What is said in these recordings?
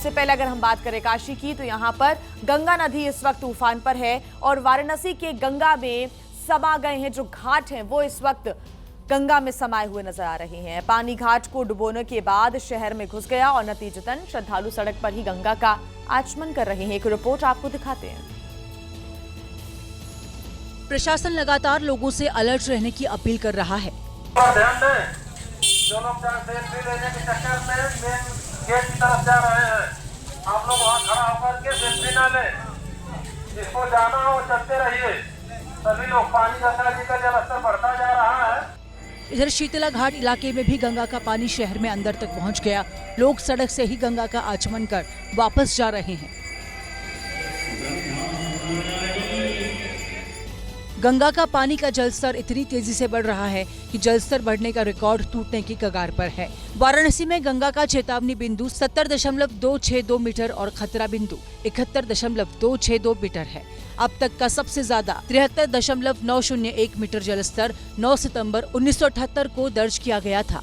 इससे पहले अगर हम बात करें काशी की, तो यहाँ पर गंगा नदी इस वक्त उफान पर है और वाराणसी के गंगा में समा गए हैं। जो घाट हैं वो इस वक्त गंगा में समाये हुए नजर आ रहे हैं। पानी घाट को डुबोने के बाद शहर में घुस गया और नतीजतन श्रद्धालु सड़क पर ही गंगा का आचमन कर रहे हैं। एक रिपोर्ट आपको दिखाते हैं। प्रशासन लगातार लोगों से अलर्ट रहने की अपील कर रहा है। ध्यान दें, जो लोग सेल्फी लेने के चक्कर में मेन गेट की तरफ जा रहे हैं, आप लोग वहाँ खड़ा होकर के सेल्फी ना लें। जिसको जाना हो चलते रहिए। सभी लोग, पानी गंगा जी का जलस्तर बढ़ता जा रहा है। इधर शीतला घाट इलाके में भी गंगा का पानी शहर में अंदर तक पहुंच गया। लोग सड़क से ही गंगा का आचमन कर वापस जा रहे हैं। गंगा का पानी का जलस्तर इतनी तेजी से बढ़ रहा है कि जलस्तर बढ़ने का रिकॉर्ड टूटने की कगार पर है। वाराणसी में गंगा का चेतावनी बिंदु 70.262 मीटर और खतरा बिंदु 71.262 मीटर है। अब तक का सबसे ज्यादा 73.901 मीटर जलस्तर 9 सितंबर 1978 को दर्ज किया गया था।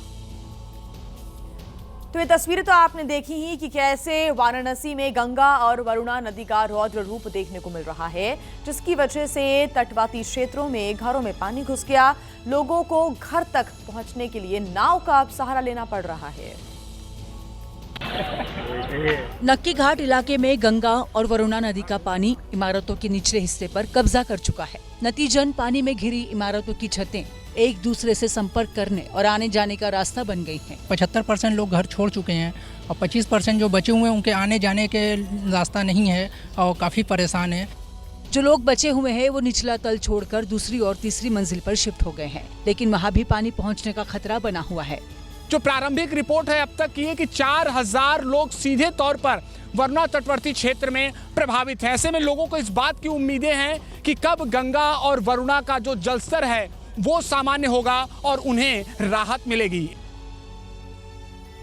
तो ये तस्वीरें तो आपने देखी ही कि कैसे वाराणसी में गंगा और वरुणा नदी का रौद्र रूप देखने को मिल रहा है, जिसकी वजह से तटवर्ती क्षेत्रों में घरों में पानी घुस गया। लोगों को घर तक पहुंचने के लिए नाव का अब सहारा लेना पड़ रहा है। नक्की घाट इलाके में गंगा और वरुणा नदी का पानी इमारतों के निचले हिस्से पर कब्जा कर चुका है। नतीजन पानी में घिरी इमारतों की छतें एक दूसरे से संपर्क करने और आने जाने का रास्ता बन गई हैं। 75% लोग घर छोड़ चुके हैं और 25% जो बचे हुए हैं उनके आने जाने के रास्ता नहीं है और काफ़ी परेशान है। जो लोग बचे हुए हैं वो निचला तल छोड़कर दूसरी और तीसरी मंजिल पर शिफ्ट हो गए हैं, लेकिन वहाँ भी पानी पहुँचने का खतरा बना हुआ है। जो प्रारंभिक रिपोर्ट है अब तक की है कि 4000 लोग सीधे तौर पर वरुणा तटवर्ती क्षेत्र में प्रभावित हैं। ऐसे में लोगों को इस बात की उम्मीदें हैं कि कब गंगा और वरुणा का जो जलस्तर है वो सामान्य होगा और उन्हें राहत मिलेगी।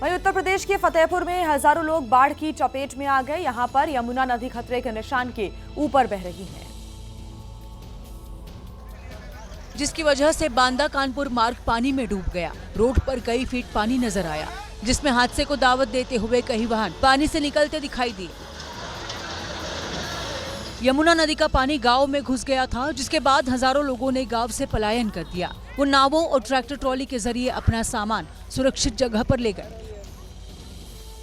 वहीं उत्तर प्रदेश के फतेहपुर में हजारों लोग बाढ़ की चपेट में आ गए। यहां पर यमुना नदी खतरे के निशान के ऊपर बह रही है, जिसकी वजह से बांदा कानपुर मार्ग पानी में डूब गया। रोड पर कई फीट पानी नजर आया, जिसमें हादसे को दावत देते हुए कई वाहन पानी से निकलते दिखाई दिए। यमुना नदी का पानी गांव में घुस गया था, जिसके बाद हजारों लोगों ने गांव से पलायन कर दिया। वो नावों और ट्रैक्टर ट्रॉली के जरिए अपना सामान सुरक्षित जगह पर ले गए।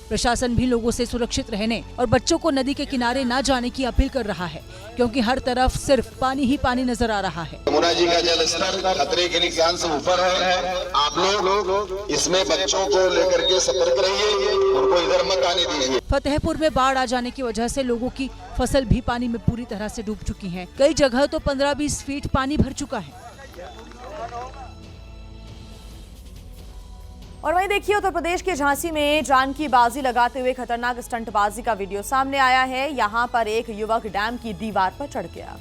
प्रशासन भी लोगों से सुरक्षित रहने और बच्चों को नदी के किनारे न जाने की अपील कर रहा है, क्योंकि हर तरफ सिर्फ पानी ही पानी नजर आ रहा है। यमुना जी का जलस्तर खतरे के निशान से ऊपर है। आप लोग इसमें बच्चों को लेकर के सतर्क रहिए, उनको इधर मत आने दीजिए। फतेहपुर में बाढ़ आ जाने की वजह से लोगों की फसल भी पानी में पूरी तरह से डूब चुकी है। कई जगह तो 15-20 फीट पानी भर चुका है। और वहीं देखिए, उत्तर प्रदेश के झांसी में जान की बाजी लगाते हुए खतरनाक स्टंटबाजी का वीडियो सामने आया है। यहां पर एक युवक डैम की दीवार पर चढ़ गया।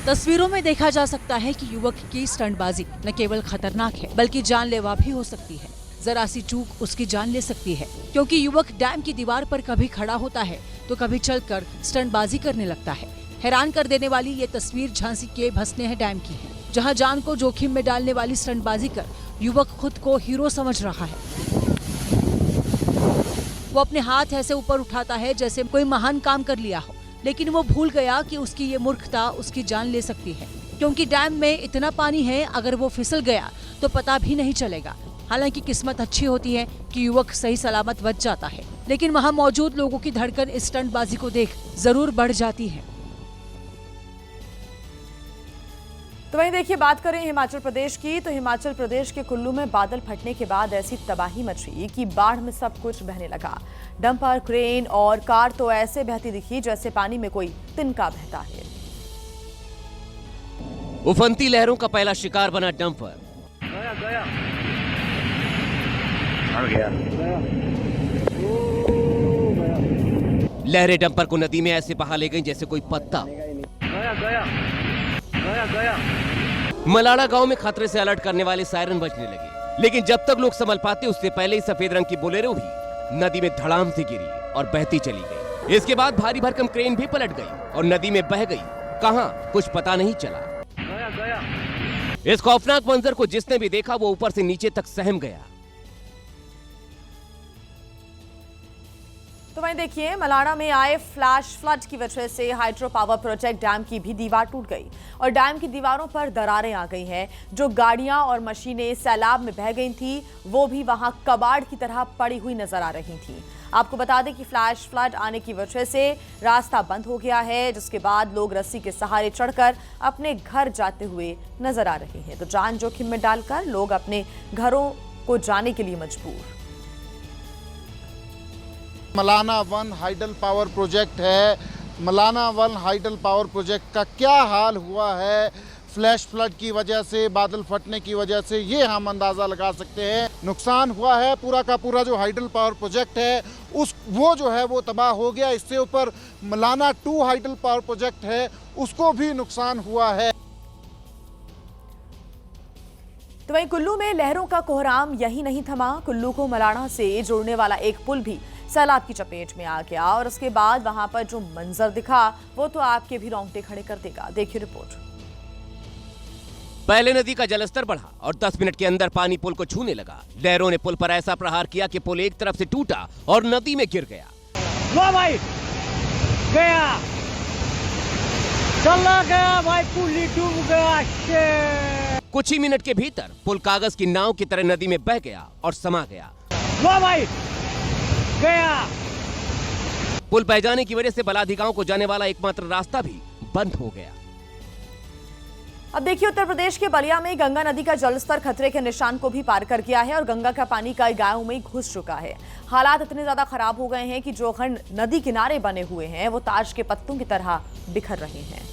तस्वीरों में देखा जा सकता है कि युवक की स्टंटबाजी न केवल खतरनाक है बल्कि जानलेवा भी हो सकती है। जरा सी चूक उसकी जान ले सकती है, क्योंकि युवक डैम की दीवार पर कभी खड़ा होता है तो कभी चलकर स्टंटबाजी करने लगता है। हैरान कर देने वाली ये तस्वीर झांसी के भसनेह डैम की है, जहां जान को जोखिम में डालने वाली स्टंटबाजी कर युवक खुद को हीरो समझ रहा है। वो अपने हाथ ऐसे ऊपर उठाता है जैसे कोई महान काम कर लिया हो, लेकिन वो भूल गया कि उसकी ये मूर्खता उसकी जान ले सकती है, क्योंकि डैम में इतना पानी है, अगर वो फिसल गया तो पता भी नहीं चलेगा। हालांकि किस्मत अच्छी होती है कि युवक सही सलामत बच जाता है, लेकिन वहां मौजूद लोगों की धड़कन इस स्टंटबाजी को देख जरूर बढ़ जाती है। तो वहीं देखिए, बात करें हिमाचल प्रदेश की, तो हिमाचल प्रदेश के कुल्लू में बादल फटने के बाद ऐसी तबाही मची कि बाढ़ में सब कुछ बहने लगा। डंपर, क्रेन और कार तो ऐसे बहती दिखी जैसे पानी में कोई तिनका बहता है। उफनती लहरों का पहला शिकार बना डंपर। लहरें डंपर को नदी में ऐसे बहा ले गईं जैसे कोई पत्ता। मलाड़ा गांव में खतरे से अलर्ट करने वाले सायरन बजने लगे, लेकिन जब तक लोग संभल पाते उससे पहले ही सफेद रंग की बोलेरो भी नदी में धड़ाम से गिरी और बहती चली गई। इसके बाद भारी भरकम क्रेन भी पलट गई और नदी में बह गई। कहां, कुछ पता नहीं चला। इस खौफनाक मंजर को जिसने भी देखा वो ऊपर से नीचे तक सहम गया। तो वहीं देखिए, मलाना में आए फ्लैश फ्लड की वजह से हाइड्रो पावर प्रोजेक्ट डैम की भी दीवार टूट गई और डैम की दीवारों पर दरारें आ गई हैं। जो गाड़ियां और मशीनें सैलाब में बह गई थी वो भी वहां कबाड़ की तरह पड़ी हुई नजर आ रही थी। आपको बता दें कि फ्लैश फ्लड आने की वजह से रास्ता बंद हो गया है, जिसके बाद लोग रस्सी के सहारे चढ़कर अपने घर जाते हुए नजर आ रहे हैं। तो जान जोखिम में डालकर लोग अपने घरों को जाने के लिए मजबूर। Malana one hydel power project है। Malana one hydel power project का क्या हाल हुआ है फ्लैश फ्लड की वजह से, बादल फटने की वजह से, ये हम अंदाज़ा लगा सकते हैं। नुकसान हुआ है, पूरा का पूरा जो हाइडल पावर प्रोजेक्ट है वो जो है वो तबाह हो गया। इससे ऊपर मलाना 2 हाइडल पावर प्रोजेक्ट है, उसको भी नुकसान हुआ है। तो वहीं कुल्लू में लहरों का कोहराम यही नहीं थमा। कुल्लू को मलाना से जोड़ने वाला एक पुल भी सैलाब की चपेट में आ गया और उसके बाद वहां पर जो मंजर दिखा वो तो आपके भी रोंगटे खड़े कर देगा। देखिए रिपोर्ट। पहले नदी का जलस्तर बढ़ा और 10 मिनट के अंदर पानी पुल को छूने लगा। लहरों ने पुल पर ऐसा प्रहार किया कि पुल एक तरफ से टूटा और नदी में गिर गया। लो भाई, गया, चला गया भाई, पुल ही डूब गया। कुछ ही मिनट के भीतर पुल कागज की नाव की तरह नदी में बह गया और समा गया। लो भाई, गया। पुल बह जाने की वजह से बलाधी गांव को जाने वाला एकमात्र रास्ता भी बंद हो गया। अब देखिए, उत्तर प्रदेश के बलिया में गंगा नदी का जलस्तर खतरे के निशान को भी पार कर गया है और गंगा का पानी कई गांवों में घुस चुका है। हालात इतने ज्यादा खराब हो गए हैं कि जो खंड नदी किनारे बने हुए हैं वो ताश के पत्तों की तरह बिखर रहे हैं।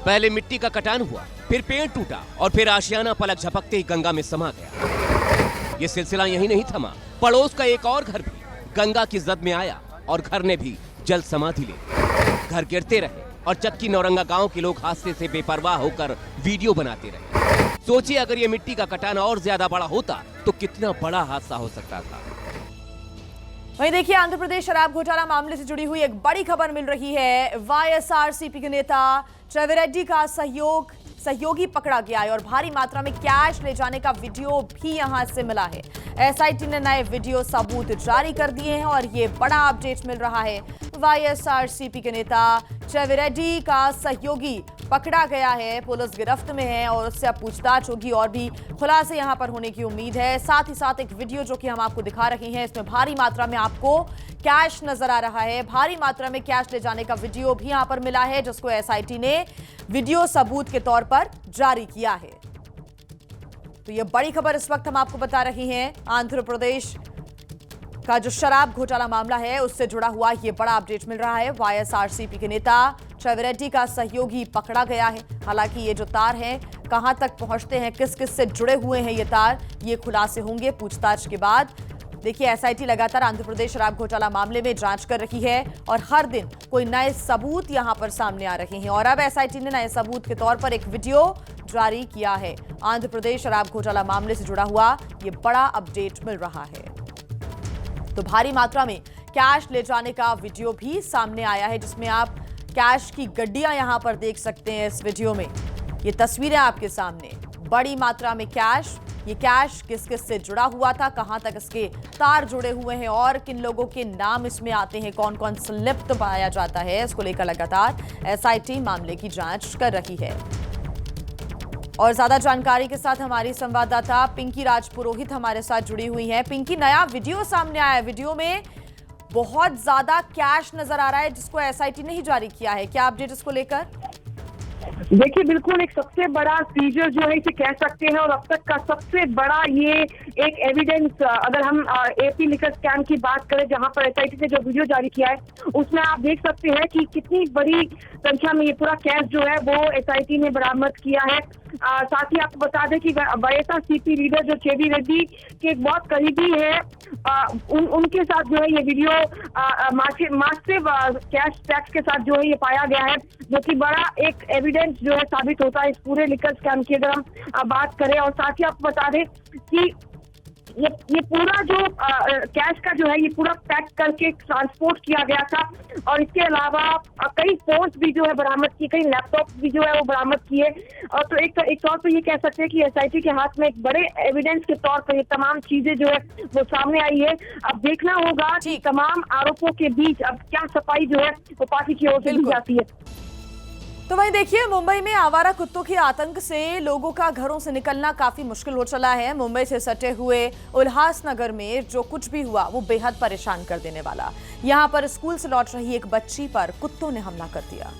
पहले मिट्टी का कटान हुआ, फिर पेड़ टूटा और फिर आशियाना पलक झपकते ही गंगा में समा गया। ये सिलसिला यही नहीं थमा, पड़ोस का एक और घर भी गंगा की जद में आया और घर ने भी जल समाधि ली। घर गिरते रहे और चक्की नौरंगा गांव के लोग हादसे से बेपरवाह होकर वीडियो बनाते रहे। सोचिए, अगर ये मिट्टी का कटान और ज्यादा बड़ा होता तो कितना बड़ा हादसा हो सकता था। वहीं देखिए, आंध्र प्रदेश शराब घोटाला मामले से जुड़ी हुई एक बड़ी खबर मिल रही है। वाईएसआरसीपी के नेता चेविरेड्डी का सहयोगी पकड़ा गया है और भारी मात्रा में कैश ले जाने का वीडियो भी यहां से मिला है। एसआईटी ने नए वीडियो सबूत जारी कर दिए हैं और ये बड़ा अपडेट मिल रहा है। वाईएसआरसीपी के नेता चेविरेड्डी का सहयोगी पकड़ा गया है, पुलिस गिरफ्त में है और उससे अब पूछताछ होगी और भी खुलासे यहां पर होने की उम्मीद है। साथ ही साथ एक वीडियो जो कि हम आपको दिखा रहे हैं, इसमें भारी मात्रा में आपको कैश नजर आ रहा है। भारी मात्रा में कैश ले जाने का वीडियो भी यहां पर मिला है, जिसको एसआईटी ने वीडियो सबूत के तौर पर जारी किया है। तो यह बड़ी खबर इस वक्त हम आपको बता रहे हैं। आंध्र प्रदेश का जो शराब घोटाला मामला है उससे जुड़ा हुआ ये बड़ा अपडेट मिल रहा है। वाईएसआरसीपी के नेता चेविरेड्डी का सहयोगी पकड़ा गया है। हालांकि ये जो तार हैं कहां तक पहुंचते हैं, किस किस से जुड़े हुए हैं ये तार, ये खुलासे होंगे पूछताछ के बाद। देखिए, एसआईटी लगातार आंध्र प्रदेश शराब घोटाला मामले में जांच कर रही है और हर दिन कोई नए सबूत यहां पर सामने आ रहे हैं और अब एसआईटी ने नए सबूत के तौर पर एक वीडियो जारी किया है। आंध्र प्रदेश शराब घोटाला मामले से जुड़ा हुआ ये बड़ा अपडेट मिल रहा है। तो भारी मात्रा में कैश ले जाने का वीडियो भी सामने आया है, जिसमें आप कैश की गड्डियां यहां पर देख सकते हैं। इस वीडियो में ये तस्वीरें आपके सामने, बड़ी मात्रा में कैश। ये कैश किस किस से जुड़ा हुआ था, कहां तक इसके तार जुड़े हुए हैं और किन लोगों के नाम इसमें आते हैं, कौन कौन संलिप्त पाया जाता है, इसको लेकर लगातार एसआईटी मामले की जांच कर रही है। और ज्यादा जानकारी के साथ हमारी संवाददाता पिंकी राजपुरोहित हमारे साथ जुड़ी हुई हैं। पिंकी, नया वीडियो सामने आया है, वीडियो में बहुत ज्यादा कैश नजर आ रहा है जिसको एसआईटी ने ही जारी किया है, क्या अपडेट इसको लेकर? देखिए, बिल्कुल एक सबसे बड़ा सीजर जो है इसे कह सकते हैं और अब तक का सबसे बड़ा ये एक एविडेंस। अगर हम एपी लिकर स्कैम की बात करें, जहां पर एसआईटी ने जो वीडियो जारी किया है उसमें आप देख सकते हैं कि कितनी बड़ी संख्या में ये पूरा कैश जो है वो एसआईटी ने बरामद किया है। साथ ही आपको बता दें कि वाईएसआरसीपी लीडर जो चेविरेड्डी के एक बहुत करीबी है, उनके साथ जो है ये वीडियो मासिव कैश टैक्स के साथ जो है ये पाया गया है, जो कि बड़ा एक एविडेंस जो है साबित होता है इस पूरे लिकर स्कैम की अगर हम बात करें। और साथ ही आपको बता दें कि ये पूरा जो कैश का जो है ये पूरा पैक करके ट्रांसपोर्ट किया गया था। और इसके अलावा कई फोन्स भी जो है बरामद किए, कई लैपटॉप भी जो है वो बरामद किए। और तो एक तौर पर ये कह सकते हैं कि एसआईटी के हाथ में एक बड़े एविडेंस के तौर पर ये तमाम चीजें जो है वो सामने आई है। अब देखना होगा कि तमाम आरोपों के बीच अब क्या सफाई जो है वो पार्टी की ओर से दी जाती है। तो वहीं देखिए, मुंबई में आवारा कुत्तों के आतंक से लोगों का घरों से निकलना काफी मुश्किल हो चला है। मुंबई से सटे हुए उल्हासनगर में जो कुछ भी हुआ वो बेहद परेशान कर देने वाला। यहां पर स्कूल से लौट रही एक बच्ची पर कुत्तों ने हमला कर दिया।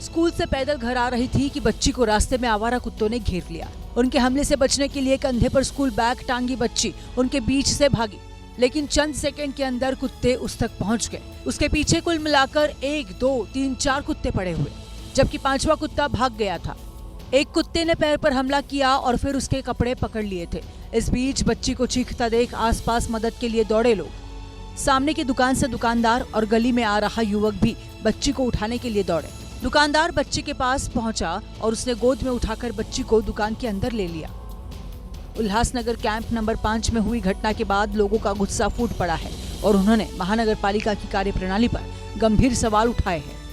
स्कूल से पैदल घर आ रही थी कि बच्ची को रास्ते में आवारा कुत्तों ने घेर लिया। उनके हमले से बचने के लिए कंधे पर स्कूल बैग टांगी बच्ची उनके बीच से भागी, लेकिन चंद सेकंड के अंदर कुत्ते उस तक पहुंच गए। उसके पीछे कुल मिलाकर 1, 2, 3, 4 कुत्ते पड़े हुए, जबकि 5वां कुत्ता भाग गया था। एक कुत्ते ने पैर पर हमला किया और फिर उसके कपड़े पकड़ लिए थे। इस बीच बच्ची को चीखता देख आसपास मदद के लिए दौड़े लोग। सामने की दुकान से दुकानदार और गली में आ रहा युवक भी बच्ची को उठाने के लिए दौड़े। दुकानदार बच्ची के पास पहुंचा और उसने गोद में उठाकर बच्ची को दुकान के अंदर ले लिया। उल्हासनगर कैंप नंबर 5 में हुई घटना के बाद लोगों का गुस्सा फूट पड़ा है और उन्होंने महानगर पालिका की कार्यप्रणाली पर गंभीर सवाल उठाए हैं।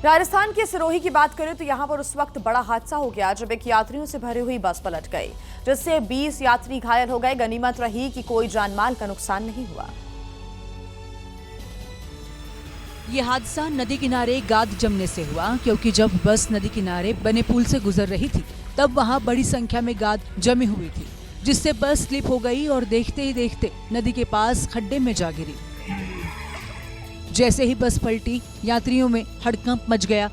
राजस्थान के सिरोही की बात करें तो यहां पर उस वक्त बड़ा हादसा हो गया जब एक यात्रियों से भरी हुई बस पलट गई, जिससे 20 यात्री घायल हो गए। गनीमत रही कि कोई जानमाल का नुकसान नहीं हुआ। ये हादसा नदी किनारे गाद जमने से हुआ, क्योंकि जब बस नदी किनारे बने पुल से गुजर रही थी तब वहां बड़ी संख्या में गाद जमी हुई थी, जिससे बस स्लिप हो गई और देखते ही देखते नदी के पास खड्डे में जा गिरी। जैसे ही बस पलटी, यात्रियों में हड़कंप मच गया।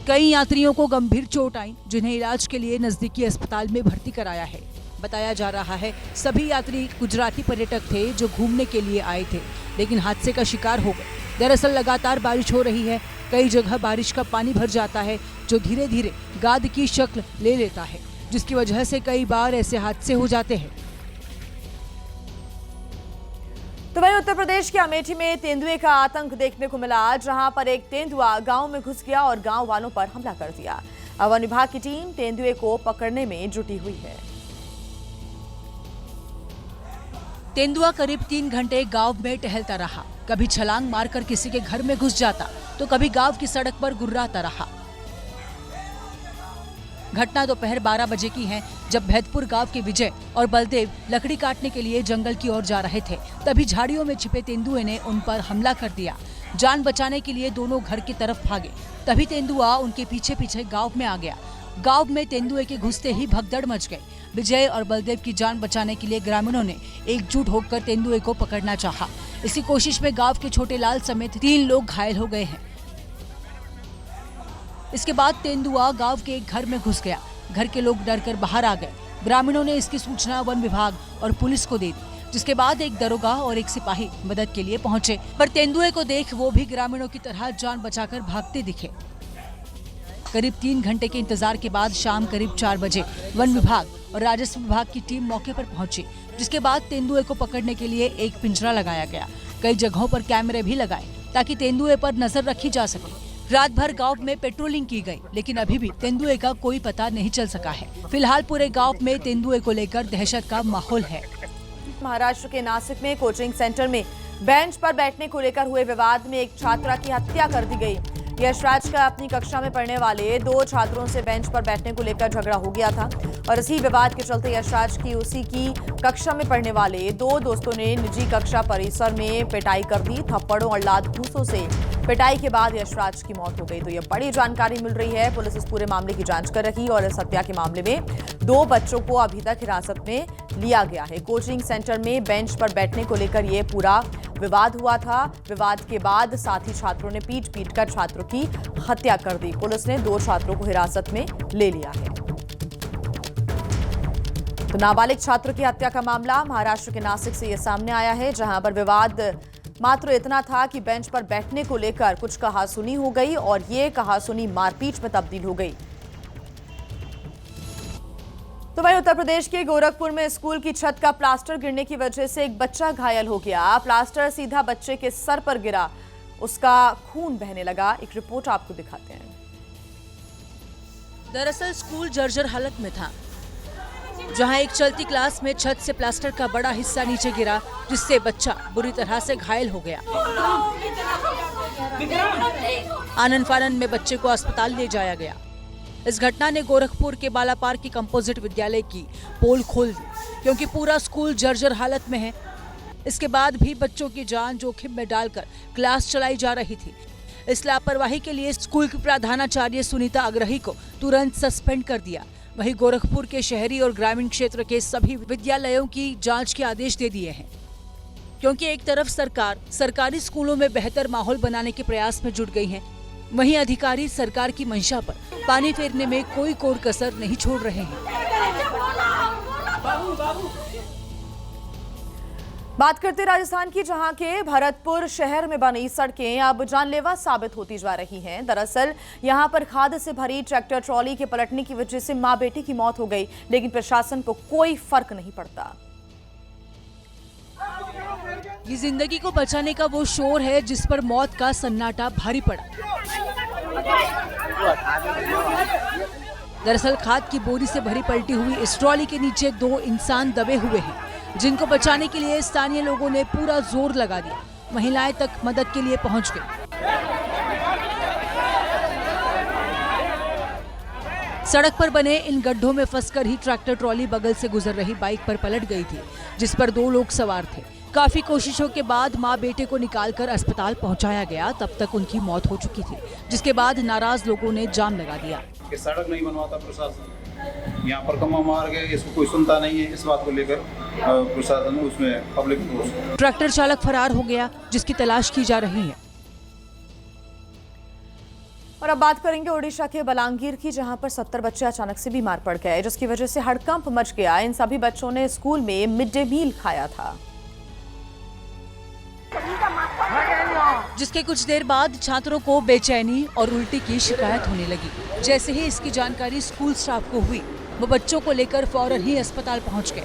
कई यात्रियों को गंभीर चोट आई, जिन्हें इलाज के लिए नजदीकी अस्पताल में भर्ती कराया है। बताया जा रहा है सभी यात्री गुजराती पर्यटक थे जो घूमने के लिए आए थे, लेकिन हादसे का शिकार हो गए। दरअसल लगातार बारिश हो रही है, कई जगह बारिश का पानी भर जाता है जो धीरे धीरे गाद की शक्ल ले लेता है, जिसकी वजह से कई बार ऐसे हादसे हो जाते हैं। तो वहीं उत्तर प्रदेश के अमेठी में तेंदुए का आतंक देखने को मिला, जहां पर एक तेंदुआ गांव में घुस गया और गांव वालों पर हमला कर दिया। वन विभाग की टीम तेंदुए को पकड़ने में जुटी हुई है। तेंदुआ करीब 3 घंटे गांव में टहलता रहा। कभी छलांग मारकर किसी के घर में घुस जाता तो कभी गांव की सड़क पर गुर्राता रहा। घटना दोपहर 12 बजे की है, जब भैदपुर गांव के विजय और बलदेव लकड़ी काटने के लिए जंगल की ओर जा रहे थे। तभी झाड़ियों में छिपे तेंदुए ने उन पर हमला कर दिया। जान बचाने के लिए दोनों घर की तरफ भागे, तभी तेंदुआ उनके पीछे पीछे गांव में आ गया। गांव में तेंदुए के घुसते ही भगदड़ मच गई। विजय और बलदेव की जान बचाने के लिए ग्रामीणों ने एकजुट होकर तेंदुए को पकड़ना चाहा। इसी कोशिश में गांव के छोटे लाल समेत 3 लोग घायल हो गए हैं। इसके बाद तेंदुआ गांव के एक घर में घुस गया। घर के लोग डरकर बाहर आ गए। ग्रामीणों ने इसकी सूचना वन विभाग और पुलिस को दे दी, जिसके बाद एक दरोगा और एक सिपाही मदद के लिए पहुंचे, पर तेंदुए को देख वो भी ग्रामीणों की तरह जान बचाकर भागते दिखे। करीब 3 घंटे के इंतजार के बाद शाम करीब 4 बजे वन विभाग और राजस्व विभाग की टीम मौके पर पहुंची, जिसके बाद तेंदुए को पकड़ने के लिए एक पिंजरा लगाया गया। कई जगहों पर कैमरे भी लगाए ताकि तेंदुए पर नजर रखी जा सके। रात भर गांव में पेट्रोलिंग की गई, लेकिन अभी भी तेंदुए का कोई पता नहीं चल सका है। फिलहाल पूरे गांव में तेंदुए को लेकर दहशत का माहौल है। महाराष्ट्र के नासिक में कोचिंग सेंटर में बेंच पर बैठने को लेकर हुए विवाद में एक छात्रा की हत्या कर दी गई। यशराज का अपनी कक्षा में पढ़ने वाले 2 छात्रों से बेंच पर बैठने को लेकर झगड़ा हो गया था और इसी विवाद के चलते यशराज की उसी की कक्षा में पढ़ने वाले 2 दोस्तों ने निजी कक्षा परिसर में पिटाई कर दी। थप्पड़ों और लात घूंसों से पिटाई के बाद यशराज की मौत हो गई। तो यह बड़ी जानकारी मिल रही है। पुलिस इस पूरे मामले की जांच कर रही और इस हत्या के मामले में 2 बच्चों को अभी तक हिरासत में लिया गया है। कोचिंग सेंटर में बेंच पर बैठने को लेकर यह पूरा विवाद हुआ था। विवाद के बाद साथी छात्रों ने पीट कर छात्रों की हत्या कर दी। पुलिस ने 2 छात्रों को हिरासत में ले लिया है। तो नाबालिग छात्र की हत्या का मामला महाराष्ट्र के नासिक से यह सामने आया है, जहां पर विवाद मात्र इतना था कि बेंच पर बैठने को लेकर कुछ कहासुनी हो गई और ये कहासुनी मारपीट में तब्दील हो गई। तो वहीं उत्तर प्रदेश के गोरखपुर में स्कूल की छत का प्लास्टर गिरने की वजह से एक बच्चा घायल हो गया। प्लास्टर सीधा बच्चे के सर पर गिरा, उसका खून बहने लगा। एक रिपोर्ट आपको दिखाते हैं। दरअसल स्कूल जर्जर हालत में था, जहां एक चलती क्लास में छत से प्लास्टर का बड़ा हिस्सा नीचे गिरा, जिससे बच्चा बुरी तरह से घायल हो गया। आनन फानन में बच्चे को अस्पताल ले जाया गया। इस घटना ने गोरखपुर के बालापार की कंपोजिट विद्यालय की पोल खोल दी, क्योंकि पूरा स्कूल जर्जर हालत में है। इसके बाद भी बच्चों की जान जोखिम में डालकर क्लास चलाई जा रही थी। इस लापरवाही के लिए स्कूल की प्रधानाचार्य सुनीता अग्रही को तुरंत सस्पेंड कर दिया। वहीं गोरखपुर के शहरी और ग्रामीण क्षेत्र के सभी विद्यालयों की जांच के आदेश दे दिए हैं, क्योंकि एक तरफ सरकार सरकारी स्कूलों में बेहतर माहौल बनाने के प्रयास में जुट गई है, वहीं अधिकारी सरकार की मंशा पर पानी फेरने में कोई कोर कसर नहीं छोड़ रहे हैं। बात करते राजस्थान की, जहां के भरतपुर शहर में बनी सड़कें अब जानलेवा साबित होती जा रही हैं। दरअसल यहां पर खाद से भरी ट्रैक्टर ट्रॉली के पलटने की वजह से मां बेटी की मौत हो गई, लेकिन प्रशासन को कोई फर्क नहीं पड़ता। ये जिंदगी को बचाने का वो शोर है जिस पर मौत का सन्नाटा भारी पड़ा। दरअसल खाद की बोरी से भरी पलटी हुई इस ट्रॉली के नीचे 2 इंसान दबे हुए हैं, जिनको बचाने के लिए स्थानीय लोगों ने पूरा जोर लगा दिया। महिलाएं तक मदद के लिए पहुंच गई। सड़क पर बने इन गड्ढों में फंसकर ही ट्रैक्टर ट्रॉली बगल से गुजर रही बाइक पर पलट गई थी, जिस पर 2 लोग सवार थे। काफी कोशिशों के बाद मां बेटे को निकालकर अस्पताल पहुंचाया गया, तब तक उनकी मौत हो चुकी थी, जिसके बाद नाराज लोगों ने जाम लगा दिया। कि सड़क नहीं बनवाता प्रशासन, यहाँ पर कमा मार गए, इसको कोई सुनता नहीं है। इस बात को लेकर प्रशासन उसमें पब्लिक को। ट्रैक्टर चालक फरार हो गया, जिसकी तलाश की जा रही है। और अब बात करेंगे ओडिशा के बलांगीर की, जहां पर 70 बच्चे अचानक से बीमार पड़ गए, जिसकी वजह से हड़कंप मच गया। इन सभी बच्चों ने स्कूल में मिड डे मील खाया था, जिसके कुछ देर बाद छात्रों को बेचैनी और उल्टी की शिकायत होने लगी। जैसे ही इसकी जानकारी स्कूल स्टाफ को हुई, वो बच्चों को लेकर फौरन ही अस्पताल पहुंच गए।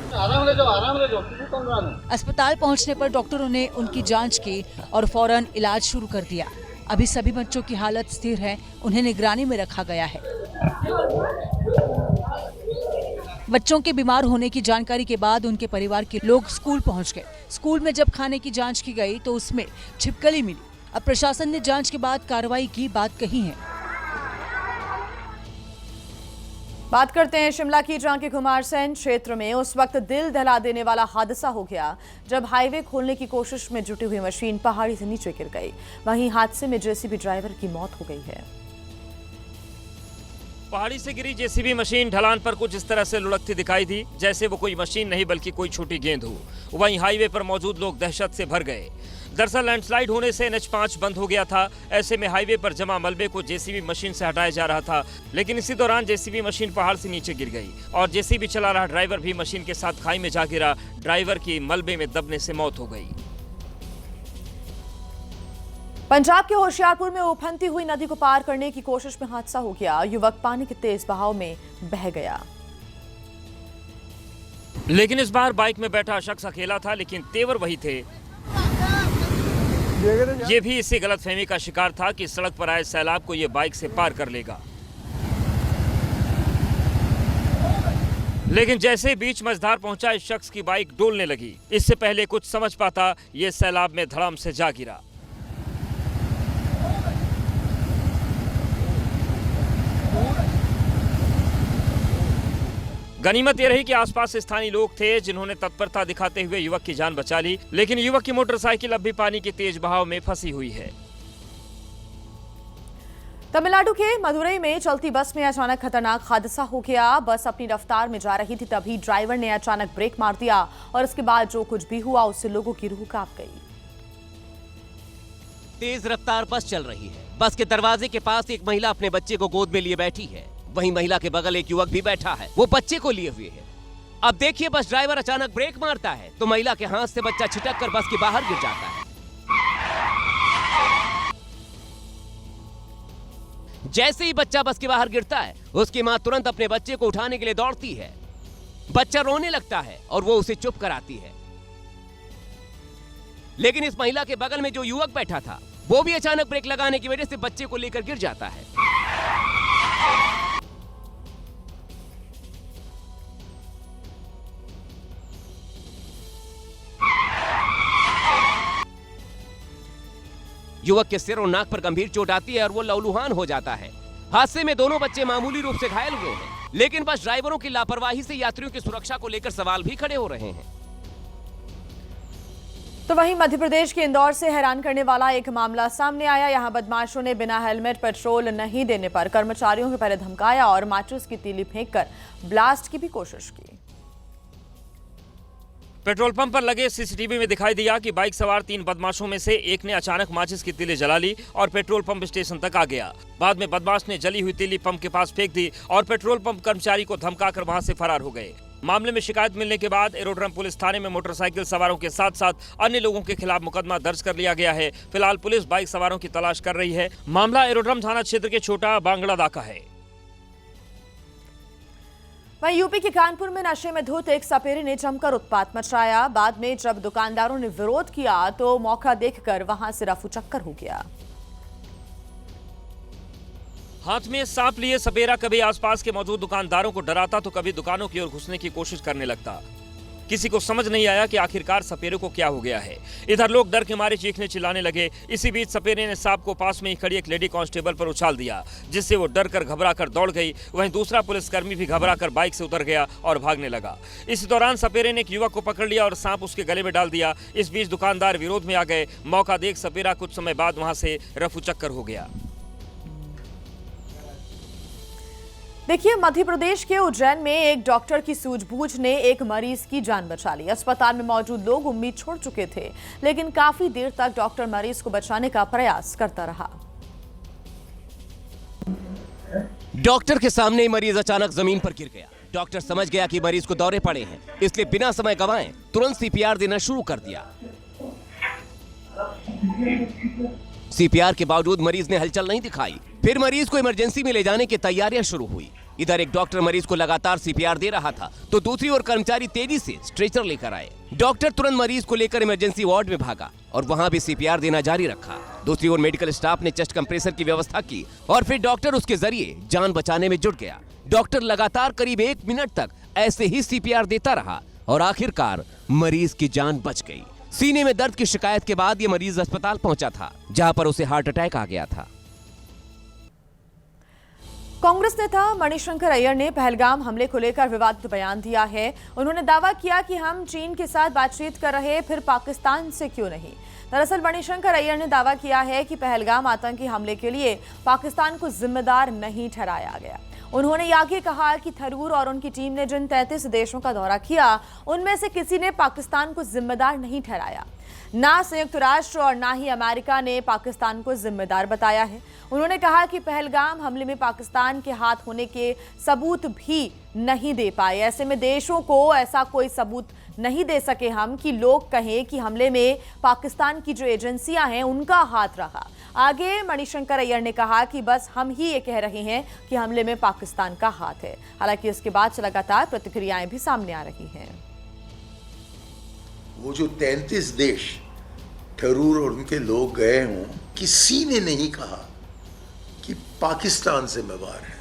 अस्पताल पहुंचने पर डॉक्टरों ने उनकी जांच की और फौरन इलाज शुरू कर दिया। अभी सभी बच्चों की हालत स्थिर है, उन्हें निगरानी में रखा गया है। बच्चों के बीमार होने की जानकारी के बाद उनके परिवार के लोग स्कूल पहुंच गए। स्कूल में जब खाने की जांच की गई तो उसमें छिपकली मिली। अब प्रशासन ने जांच के बाद कार्रवाई की बात कही है। बात करते हैं शिमला की, जहां के कुमारसैन क्षेत्र में उस वक्त दिल दहला देने वाला हादसा हो गया जब हाईवे खोलने की कोशिश में जुटी हुई मशीन पहाड़ी से नीचे गिर गई। वहीं हादसे में जेसीबी ड्राइवर की मौत हो गई है। पहाड़ी से गिरी जेसीबी मशीन ढलान पर कुछ इस तरह से लुढ़कती दिखाई दी, जैसे वो कोई मशीन नहीं बल्कि कोई छोटी गेंद हो। वहीं हाईवे पर मौजूद लोग दहशत से भर गए। दरअसल लैंडस्लाइड होने से NH5 बंद हो गया था। ऐसे में हाईवे पर जमा मलबे को जेसीबी मशीन से हटाया जा रहा था, लेकिन इसी दौरान जेसीबी मशीन पहाड़ से नीचे गिर गई और जेसीबी चला रहा ड्राइवर भी मशीन के साथ खाई में जा गिरा। ड्राइवर की मलबे में दबने से मौत हो गई। पंजाब के होशियारपुर में उफनती हुई नदी को पार करने की कोशिश में हादसा हो गया। युवक पानी के तेज बहाव में बह गया, लेकिन इस बार बाइक में बैठा शख्स अकेला था, लेकिन तेवर वही थे। ये भी इसी गलतफहमी का शिकार था कि सड़क पर आए सैलाब को ये बाइक से पार कर लेगा, लेकिन जैसे बीच मझधार पहुंचा इस शख्स की बाइक डोलने लगी। इससे पहले कुछ समझ पाता ये सैलाब में धड़ाम से जा गिरा। गनीमत ये रही कि आसपास स्थानीय लोग थे जिन्होंने तत्परता दिखाते हुए युवक की जान बचा ली, लेकिन युवक की मोटरसाइकिल अब भी पानी के तेज बहाव में फंसी हुई है। तमिलनाडु के मदुरई में चलती बस में अचानक खतरनाक हादसा हो गया। बस अपनी रफ्तार में जा रही थी, तभी ड्राइवर ने अचानक ब्रेक मार दिया और इसके बाद जो कुछ भी हुआ उससे लोगों की रूह कांप गई। तेज रफ्तार बस चल रही है। बस के दरवाजे के पास एक महिला अपने बच्चे को गोद में लिए बैठी है। वहीं महिला के बगल एक युवक भी बैठा है, वो बच्चे को लिए हुए है। अब देखिए, बस ड्राइवर अचानक ब्रेक मारता है तो महिला के हाथ से बच्चा छिटक कर बस के बाहर गिर जाता है। जैसे ही बच्चा बस के बाहर गिरता है, उसकी मां तुरंत अपने बच्चे को उठाने के लिए दौड़ती है। बच्चा रोने लगता है और वो उसे चुप कराती है, लेकिन इस महिला के बगल में जो युवक बैठा था वो भी अचानक ब्रेक लगाने की वजह से बच्चे को लेकर गिर जाता है। युवक के सिर और नाक पर गंभीर चोट आती है और वो लहूलुहान हो जाता है। हादसे में दोनों बच्चे मामूली रूप से घायल हुए हैं, लेकिन बस ड्राइवरों की लापरवाही से यात्रियों की सुरक्षा को लेकर सवाल भी खड़े हो रहे हैं। तो वहीं मध्य प्रदेश के इंदौर से हैरान करने वाला एक मामला सामने आया। यहां बदमाशों ने बिना हेलमेट पेट्रोल नहीं देने पर कर्मचारियों के पहले धमकाया और माचिस की तीली फेंककर ब्लास्ट की भी कोशिश की। पेट्रोल पंप पर लगे सीसीटीवी में दिखाई दिया कि बाइक सवार 3 बदमाशों में से एक ने अचानक माचिस की तीली जला ली और पेट्रोल पंप स्टेशन तक आ गया। बाद में बदमाश ने जली हुई तीली पंप के पास फेंक दी और पेट्रोल पंप कर्मचारी को धमकाकर वहां से फरार हो गए। मामले में शिकायत मिलने के बाद एरोड्रम पुलिस थाने में मोटरसाइकिल सवारों के साथ साथ अन्य लोगों के खिलाफ मुकदमा दर्ज कर लिया गया है। फिलहाल पुलिस बाइक सवारों की तलाश कर रही है। मामला एरोड्रम थाना क्षेत्र के छोटा बांगड़ादा का है। वहीं यूपी के कानपुर में नशे में धुत एक सपेरे ने जमकर उत्पात मचाया। बाद में जब दुकानदारों ने विरोध किया तो मौका देखकर वहां से रफू चक्कर हो गया। हाथ में सांप लिए सपेरा कभी आसपास के मौजूद दुकानदारों को डराता तो कभी दुकानों की ओर घुसने की कोशिश करने लगता। किसी को समझ नहीं आया कि आखिरकार सपेरे को क्या हो गया है। इधर लोग डर के मारे चीखने चिल्लाने लगे। इसी बीच सपेरे ने सांप को पास में ही खड़ी एक लेडी कांस्टेबल पर उछाल दिया, जिससे वो डर कर घबरा कर दौड़ गई। वहीं दूसरा पुलिसकर्मी भी घबरा कर बाइक से उतर गया और भागने लगा। इस दौरान सपेरे ने एक युवक को पकड़ लिया और सांप उसके गले में डाल दिया। इस बीच दुकानदार विरोध में आ गए। मौका देख सपेरा कुछ समय बाद वहां से रफू चक्कर हो गया। देखिए, मध्य प्रदेश के उज्जैन में एक डॉक्टर की सूझबूझ ने एक मरीज की जान बचा ली। अस्पताल में मौजूद लोग उम्मीद छोड़ चुके थे, लेकिन काफी देर तक डॉक्टर मरीज को बचाने का प्रयास करता रहा। डॉक्टर के सामने मरीज अचानक जमीन पर गिर गया। डॉक्टर समझ गया कि मरीज को दौरे पड़े हैं, इसलिए बिना समय गंवाए तुरंत सीपीआर देना शुरू कर दिया। सीपीआर के बावजूद मरीज ने हलचल नहीं दिखाई। फिर मरीज को इमरजेंसी में ले जाने की तैयारियां शुरू हुई। इधर एक डॉक्टर मरीज को लगातार सीपीआर दे रहा था, तो दूसरी ओर कर्मचारी तेजी से स्ट्रेचर लेकर आए। डॉक्टर तुरंत मरीज को लेकर इमरजेंसी वार्ड में भागा और वहां भी सीपीआर देना जारी रखा। दूसरी ओर मेडिकल स्टाफ ने चेस्ट कंप्रेसर की व्यवस्था की और फिर डॉक्टर उसके जरिए जान बचाने में जुट गया। डॉक्टर लगातार करीब 1 मिनट तक ऐसे ही सीपीआर देता रहा और आखिरकार मरीज की जान बच गई। सीने में दर्द की शिकायत के बाद ये मरीज अस्पताल पहुंचा था, जहां पर उसे हार्ट अटैक आ गया था। कांग्रेस नेता मणिशंकर अय्यर ने पहलगाम हमले को लेकर विवादित बयान दिया है। उन्होंने दावा किया कि हम चीन के साथ बातचीत कर रहे, फिर पाकिस्तान से क्यों नहीं। दरअसल मणिशंकर अय्यर ने दावा किया है कि पहलगाम आतंकी हमले के लिए पाकिस्तान को जिम्मेदार नहीं ठहराया गया। उन्होंने आगे कहा कि थरूर और उनकी टीम ने जिन 33 देशों का दौरा किया, उनमें से किसी ने पाकिस्तान को जिम्मेदार नहीं ठहराया। ना संयुक्त राष्ट्र और ना ही अमेरिका ने पाकिस्तान को जिम्मेदार बताया है। उन्होंने कहा कि पहलगाम हमले में पाकिस्तान के हाथ होने के सबूत भी नहीं दे पाए। ऐसे में देशों को ऐसा कोई सबूत नहीं दे सके हम कि लोग कहें कि हमले में पाकिस्तान की जो एजेंसियां हैं उनका हाथ रहा। आगे मणिशंकर अय्यर ने कहा कि बस हम ही ये कह रहे हैं कि हमले में पाकिस्तान का हाथ है। हालांकि इसके बाद से लगातार प्रतिक्रियाएं भी सामने आ रही हैं। वो जो 33 देश थरूर और उनके लोग गए हों, किसी ने नहीं कहा कि पाकिस्तान जिम्मेवार है।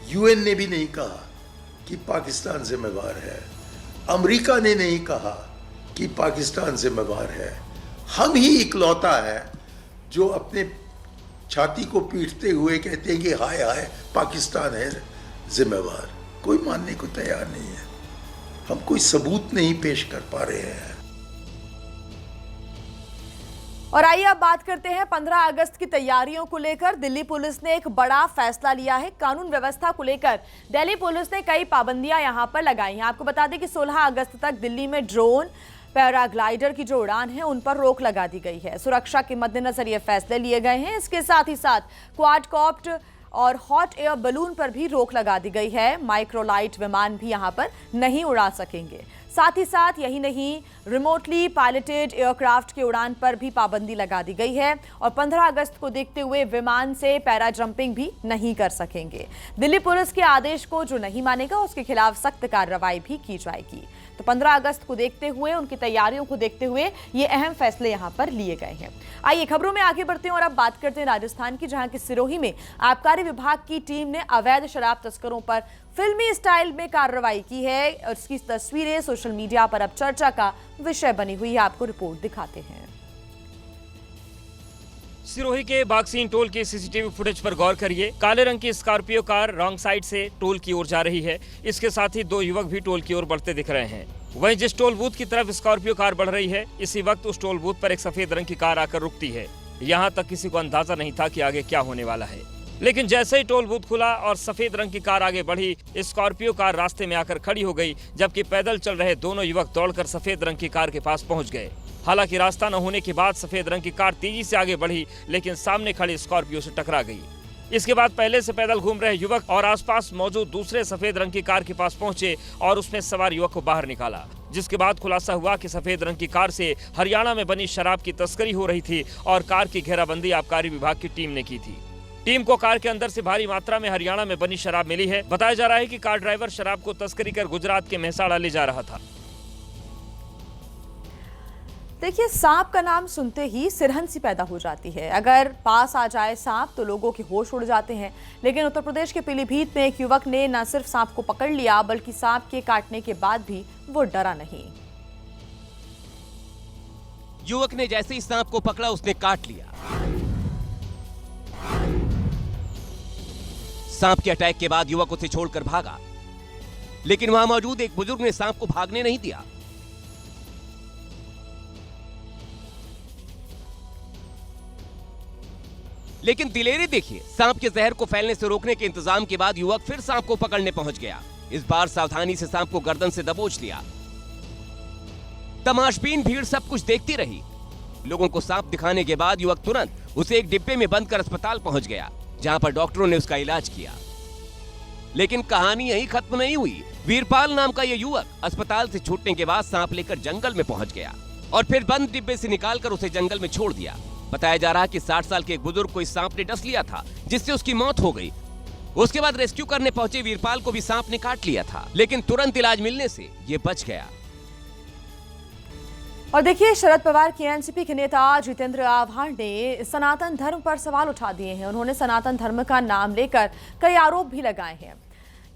यूएन ने भी नहीं कहा कि पाकिस्तान जिम्मेवार है। अमेरिका ने नहीं कहा कि पाकिस्तान जिम्मेवार है। हम ही इकलौता है जो अपने छाती को पीटते हुए कहते हैं कि हाय हाय पाकिस्तान है जिम्मेवार। कोई मानने को तैयार नहीं है। हम कोई सबूत नहीं पेश कर पा रहे हैं। और आइए अब बात करते हैं 15 अगस्त की तैयारियों को लेकर। दिल्ली पुलिस ने एक बड़ा फैसला लिया है। कानून व्यवस्था को लेकर दिल्ली पुलिस ने कई पाबंदियां यहां पर लगाई हैं। आपको बता दें कि 16 अगस्त तक दिल्ली में ड्रोन, पैराग्लाइडर की जो उड़ान है उन पर रोक लगा दी गई है। सुरक्षा के मद्देनजर ये फैसले लिए गए हैं। इसके साथ ही साथ क्वाडकॉप्टर और हॉट एयर बलून पर भी रोक लगा दी गई है। माइक्रोलाइट विमान भी यहां पर नहीं उड़ा सकेंगे। साथ ही साथ यही नहीं, रिमोटली पायलटेड एयरक्राफ्ट की उड़ान पर भी पाबंदी लगा दी गई है और 15 अगस्त को देखते हुए विमान से पैरा जंपिंग भी नहीं कर सकेंगे। दिल्ली पुलिस के आदेश को जो नहीं मानेगा उसके खिलाफ सख्त कार्रवाई भी की जाएगी। तो 15 अगस्त को देखते हुए, उनकी तैयारियों को देखते हुए ये अहम फैसले यहां पर लिए गए हैं। आइए खबरों में आगे बढ़ते हैं और अब बात करते हैं राजस्थान की, जहां की सिरोही में आबकारी विभाग की टीम ने अवैध शराब तस्करों पर फिल्मी स्टाइल में कार्रवाई की है और इसकी तस्वीरें सोशल मीडिया पर अब चर्चा का विषय बनी हुई है। आपको रिपोर्ट दिखाते हैं। सिरोही के बागसीन टोल के सीसीटीवी फुटेज पर गौर करिए। काले रंग की स्कॉर्पियो कार रॉन्ग साइड से टोल की ओर जा रही है। इसके साथ ही दो युवक भी टोल की ओर बढ़ते दिख रहे हैं। वहीं जिस टोल बूथ की तरफ स्कॉर्पियो कार बढ़ रही है, इसी वक्त उस टोल बूथ पर एक सफेद रंग की कार आकर रुकती है। यहाँ तक किसी को अंदाजा नहीं था कि आगे क्या होने वाला है, लेकिन जैसे ही टोल बूथ खुला और सफेद रंग की कार आगे बढ़ी, स्कॉर्पियो कार रास्ते में आकर खड़ी हो गई, जबकि पैदल चल रहे दोनों युवक दौड़कर सफेद रंग की कार के पास पहुंच गए। हालांकि रास्ता न होने के बाद सफेद रंग की कार तेजी से आगे बढ़ी, लेकिन सामने खड़ी स्कॉर्पियो से टकरा गई। इसके बाद पहले से पैदल घूम रहे युवक और आसपास मौजूद दूसरे सफेद रंग की कार के पास पहुंचे और उसमें सवार युवक को बाहर निकाला, जिसके बाद खुलासा हुआ कि सफेद रंग की कार से हरियाणा में बनी शराब की तस्करी हो रही थी और कार की घेराबंदी आबकारी विभाग की टीम ने की थी। टीम को कार के अंदर से भारी मात्रा में हरियाणा में बनी शराब मिली है। बताया जा रहा है कि कार ड्राइवर शराब को तस्करी कर गुजरात के मेहसाणा ले जा रहा था। देखिए, सांप का नाम सुनते ही सिरहन सी पैदा हो जाती है। अगर पास आ जाए सांप तो लोगों के होश उड़ जाते हैं, लेकिन उत्तर प्रदेश के पीलीभीत में एक युवक ने न सिर्फ सांप को पकड़ लिया, बल्कि सांप के काटने के बाद भी वो डरा नहीं। युवक ने जैसे ही सांप को पकड़ा, उसने काट लिया। सांप के अटैक के बाद युवक उसे छोड़कर भागा, लेकिन वहां मौजूद एक बुजुर्ग ने सांप को भागने नहीं दिया। लेकिन दिलेरी देखिए, सांप के जहर को फैलने से रोकने के इंतजाम के बाद युवक फिर सांप को पकड़ने पहुंच गया। इस बार सावधानी से सांप को गर्दन से दबोच लिया। तमाशबीन भीड़ सब कुछ देखती रही। लोगों को सांप दिखाने के बाद युवक तुरंत उसे एक डिब्बे में बंद कर अस्पताल पहुंच गया, जहां पर डॉक्टरों ने उसका इलाज किया। लेकिन कहानी यहीं खत्म नहीं हुई। वीरपाल नाम का यह युवक अस्पताल से छूटने के बाद सांप लेकर जंगल में पहुंच गया और फिर बंद डिब्बे से निकालकर उसे जंगल में छोड़ दिया। बताया जा रहा है कि 60 साल के एक बुजुर्ग को इस सांप ने डस लिया था, जिससे उसकी मौत हो गई। उसके बाद रेस्क्यू करने पहुंचे वीरपाल को भी सांप ने काट लिया था, लेकिन तुरंत इलाज मिलने से ये बच गया। और देखिए, शरद पवार के एनसीपी के नेता जितेंद्र आव्हाड ने सनातन धर्म पर सवाल उठा दिए हैं। उन्होंने सनातन धर्म का नाम लेकर कई आरोप भी लगाए हैं।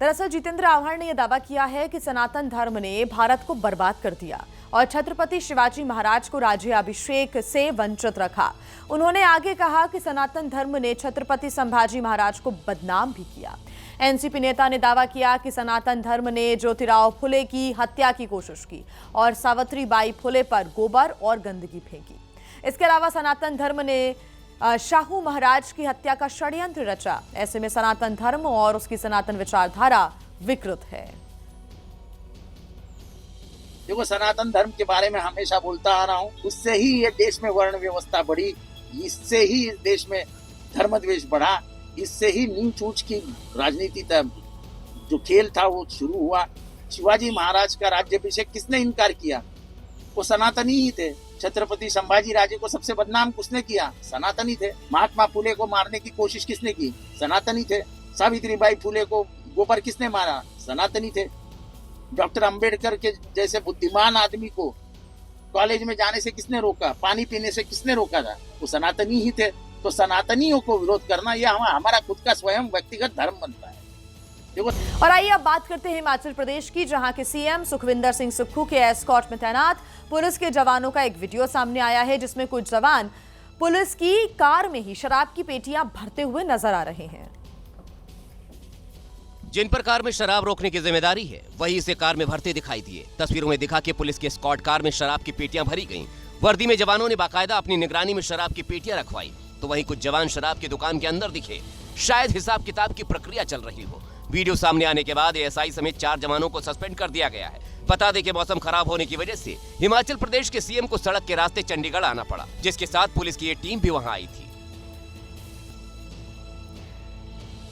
दरअसल जितेंद्र आव्हाड ने यह दावा किया है कि सनातन धर्म ने भारत को बर्बाद कर दिया और छत्रपति शिवाजी महाराज को राज्याभिषेक से वंचित रखा। उन्होंने आगे कहा कि सनातन धर्म ने छत्रपति संभाजी महाराज को बदनाम भी किया। एनसीपी नेता ने दावा किया कि सनातन धर्म ने ज्योतिराव फुले की हत्या की कोशिश की और सावित्रीबाई फुले पर गोबर और गंदगी फेंकी। इसके अलावा सनातन धर्म ने शाहू महाराज की हत्या का षड्यंत्र रचा। ऐसे में सनातन धर्म और उसकी सनातन विचारधारा विकृत है। देखो, सनातन धर्म के बारे में हमेशा बोलता आ रहा हूँ। उससे ही ये देश में वर्ण व्यवस्था बढ़ी, इससे ही इस देश में धर्म द्वेष बढ़ा, इससे ही नीच ऊंच की राजनीति जो खेल था वो शुरू हुआ। शिवाजी महाराज का राज्याभिषेक किसने इनकार किया? वो सनातनी ही थे। छत्रपति संभाजी राजे को सबसे बदनाम किसने किया? सनातनी थे। महात्मा फुले को मारने की कोशिश किसने की? सनातनी थे। सावित्रीबाई फुले को गोबर किसने मारा? सनातनी थे। डॉक्टर अंबेडकर के जैसे बुद्धिमान आदमी को कॉलेज में जाने से किसने रोका? पानी पीने से किसने रोका था? वो सनातनी ही थे। तो सनातनियों को विरोध करना यह हमारा खुद का स्वयं व्यक्तिगत धर्म बनता है। और आइए अब बात करते हैं हिमाचल प्रदेश की, जहां के सीएम सुखविंदर सिंह सुक्खू के एस्कॉर्ट में तैनात पुलिस के जवानों का एक वीडियो सामने आया है, जिसमें कुछ जवान पुलिस की कार में ही शराब की पेटियां भरते हुए नजर आ रहे हैं। जिन पर कार में शराब रोकने की जिम्मेदारी है, वही इसे कार में भरते दिखाई दिए। तस्वीरों में दिखा के पुलिस के एस्कॉर्ट कार में शराब की पेटियां भरी गईं। वर्दी में जवानों ने बाकायदा अपनी निगरानी में शराब की पेटियां रखवाई, तो वहीं कुछ जवान शराब की दुकान के अंदर दिखे। शायद हिसाब किताब की प्रक्रिया चल रही हो। वीडियो सामने आने के बाद एएसआई समेत 4 जवानों को सस्पेंड कर दिया गया है। बता दें कि मौसम खराब होने की वजह से हिमाचल प्रदेश के सीएम को सड़क के रास्ते चंडीगढ़ आना पड़ा, जिसके साथ पुलिस की ये टीम भी वहां आई थी।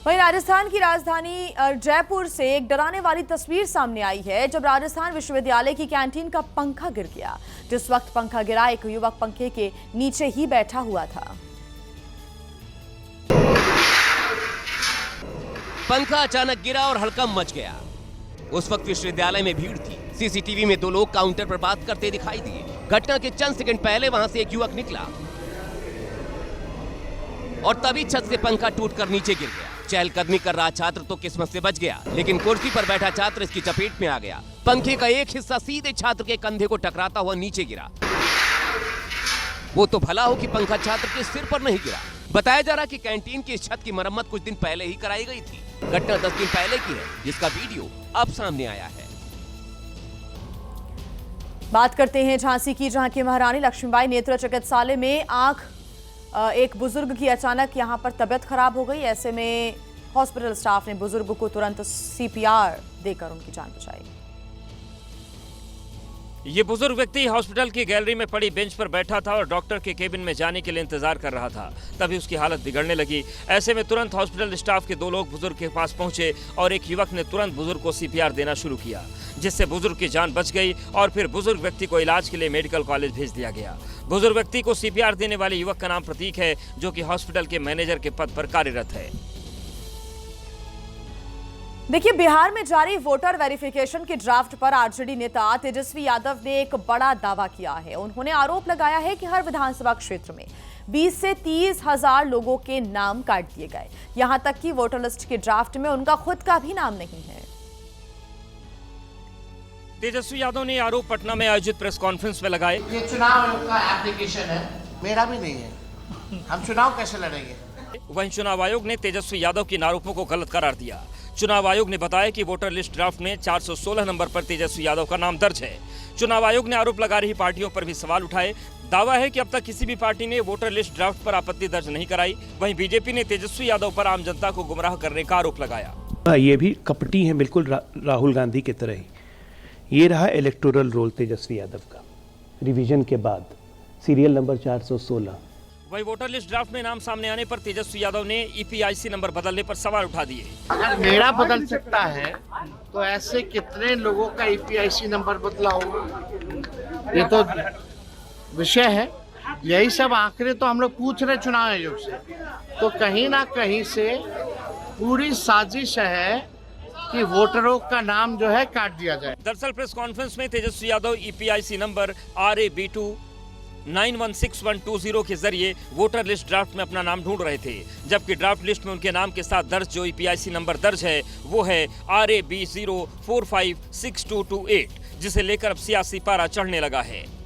वहीं राजस्थान की राजधानी जयपुर से एक डराने वाली तस्वीर सामने आई है, जब राजस्थान विश्वविद्यालय की कैंटीन का पंखा गिर गया। जिस वक्त पंखा गिरा, एक युवक पंखे के नीचे ही बैठा हुआ था। पंखा अचानक गिरा और हड़कंप मच गया। उस वक्त विश्वविद्यालय में भीड़ थी। सीसीटीवी में 2 लोग काउंटर पर बात करते दिखाई दिए। घटना के चंद सेकंड पहले वहां से एक युवक निकला और तभी छत से पंखा टूटकर नीचे गिर गया। चहलकदमी कर रहा छात्र तो किस्मत से बच गया, लेकिन कुर्सी पर बैठा छात्र इसकी चपेट में आ गया। पंखे का एक हिस्सा सीधे छात्र के कंधे को टकराता हुआ नीचे गिरा। वो तो भला हो कि पंखा छात्र के सिर पर नहीं गिरा। बताया जा रहा कि कैंटीन की छत की मरम्मत कुछ दिन पहले ही कराई गई थी। घटना 10 दिन पहले की है, जिसका वीडियो अब सामने आया है। बात करते हैं झांसी की, जहां की महारानी लक्ष्मीबाई नेत्र चिकित्सालय में एक बुजुर्ग की अचानक यहां पर तबीयत खराब हो गई। ऐसे में हॉस्पिटल स्टाफ ने बुजुर्ग को तुरंत CPR देकर उनकी जान बचाई। ये बुजुर्ग व्यक्ति हॉस्पिटल की गैलरी में पड़ी बेंच पर बैठा था और डॉक्टर के केबिन में जाने के लिए इंतजार कर रहा था। तभी उसकी हालत बिगड़ने लगी। ऐसे में तुरंत हॉस्पिटल स्टाफ के 2 लोग बुजुर्ग के पास पहुंचे और एक युवक ने तुरंत बुजुर्ग को CPR देना शुरू किया, जिससे बुजुर्ग की जान बच गई और फिर बुजुर्ग व्यक्ति को इलाज के लिए मेडिकल कॉलेज भेज दिया गया। बुजुर्ग व्यक्ति को CPR देने वाले युवक का नाम प्रतीक है, जो कि हॉस्पिटल के मैनेजर के पद पर कार्यरत है। देखिए, बिहार में जारी वोटर वेरिफिकेशन के ड्राफ्ट पर आरजेडी नेता तेजस्वी यादव ने एक बड़ा दावा किया है। उन्होंने आरोप लगाया है कि हर विधानसभा क्षेत्र में 20 से 30 हजार लोगों के नाम काट दिए गए। यहां तक कि वोटर लिस्ट के ड्राफ्ट में उनका खुद का भी नाम नहीं है। तेजस्वी यादव ने आरोप पटना में आयोजित प्रेस कॉन्फ्रेंस में लगाए। ये चुनाव आयोग का एप्लीकेशन है, मेरा भी नहीं है, हम चुनाव कैसे लड़ेंगे? वहीं चुनाव आयोग ने तेजस्वी यादव के आरोपों को गलत करार दिया। चुनाव आयोग ने बताया कि वोटर लिस्ट ड्राफ्ट में 416 नंबर पर तेजस्वी यादव का नाम दर्ज है। चुनाव आयोग ने आरोप लगा रही पार्टियों पर भी सवाल उठाए। दावा है कि अब तक किसी भी पार्टी ने वोटर लिस्ट ड्राफ्ट पर आपत्ति दर्ज नहीं कराई। वहीं बीजेपी ने तेजस्वी यादव पर आम जनता को गुमराह करने का आरोप लगाया। ये भी कपटी है, बिल्कुल राहुल गांधी की तरह ही। ये रहा इलेक्टोरल रोल तेजस्वी यादव का रिवीजन के बाद, सीरियल नंबर 416। वही वोटर लिस्ट ड्राफ्ट में नाम सामने आने पर तेजस्वी यादव ने EPIC नंबर बदलने पर सवाल उठा दिए। अगर मेरा बदल सकता है तो ऐसे कितने लोगों का EPIC नंबर बदला होगा? ये तो विषय है। यही सब आंकड़े तो हम लोग पूछ रहे चुनाव आयोग से, तो कहीं ना कहीं से पूरी साजिश है कि वोटरों का नाम जो है काट दिया जाए। दरअसल प्रेस कॉन्फ्रेंस में Tejashwi Yadav EPIC number RAB2 916120 के जरिए वोटर लिस्ट ड्राफ्ट में अपना नाम ढूंढ रहे थे, जबकि ड्राफ्ट लिस्ट में उनके नाम के साथ दर्ज जो EPIC नंबर दर्ज है वो है RAB0456228, जिसे लेकर अब सियासी पारा चढ़ने लगा है।